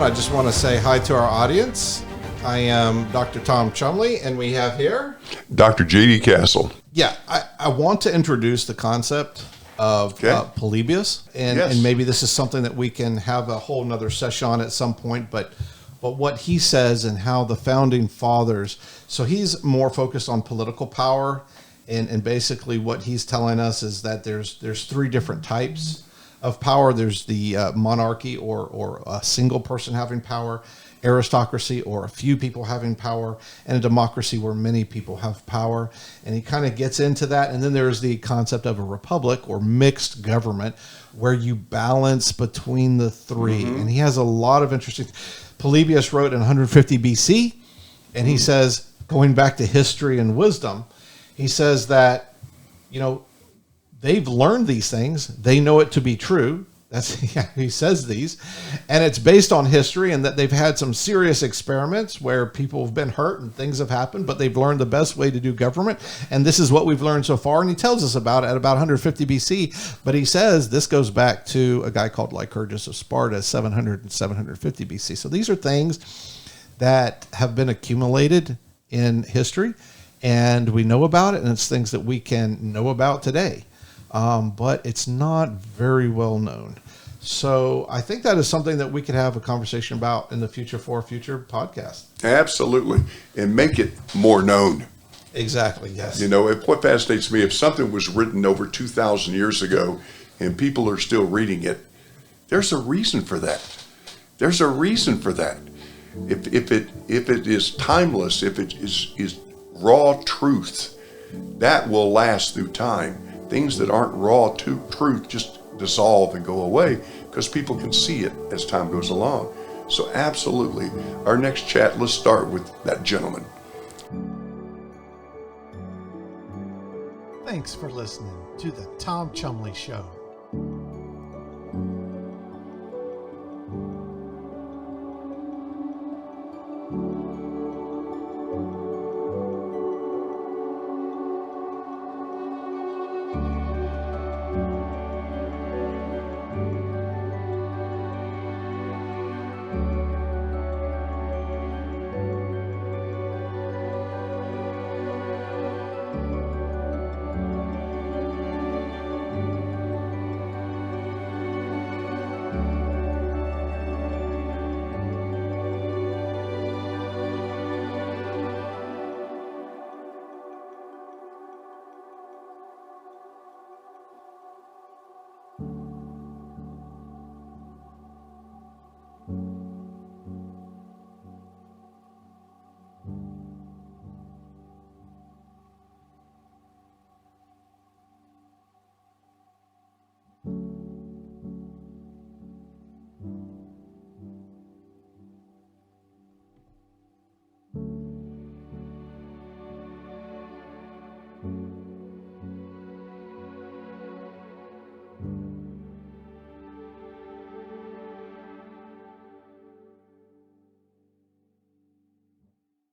I just want to say hi to our audience. I am Dr. Tom Chumley, and we have here Dr. J.D. Castle. Yeah, I want to introduce the concept of Polybius, and maybe this is something that we can have a whole nother session on at some point, but what he says and how the founding fathers, so he's more focused on political power, and basically what he's telling us is that there's three different types of power. There's the monarchy or a single person having power, aristocracy or a few people having power, and a democracy where many people have power. And he kind of gets into that. And then there's the concept of a republic or mixed government where you balance between the three. Mm-hmm. And he has a lot of interesting. Polybius wrote in 150 BC, and he says, going back to history and wisdom, he says that, they've learned these things. They know it to be true. He says these, and it's based on history, and that they've had some serious experiments where people have been hurt and things have happened, but they've learned the best way to do government. And this is what we've learned so far. And he tells us about it at about 150 BC. But he says this goes back to a guy called Lycurgus of Sparta, 700 and 750 BC. So these are things that have been accumulated in history, and we know about it, and it's things that we can know about today. But it's not very well known. So I think that is something that we could have a conversation about in the future for a future podcast. Absolutely. And make it more known. Exactly, yes. What fascinates me, if something was written over 2,000 years ago and people are still reading it, there's a reason for that. There's a reason for that. If it is timeless, if it is raw truth, that will last through time. Things that aren't raw truth just dissolve and go away because people can see it as time goes along. So absolutely, our next chat, let's start with that gentleman. Thanks for listening to the Tom Chumley Show.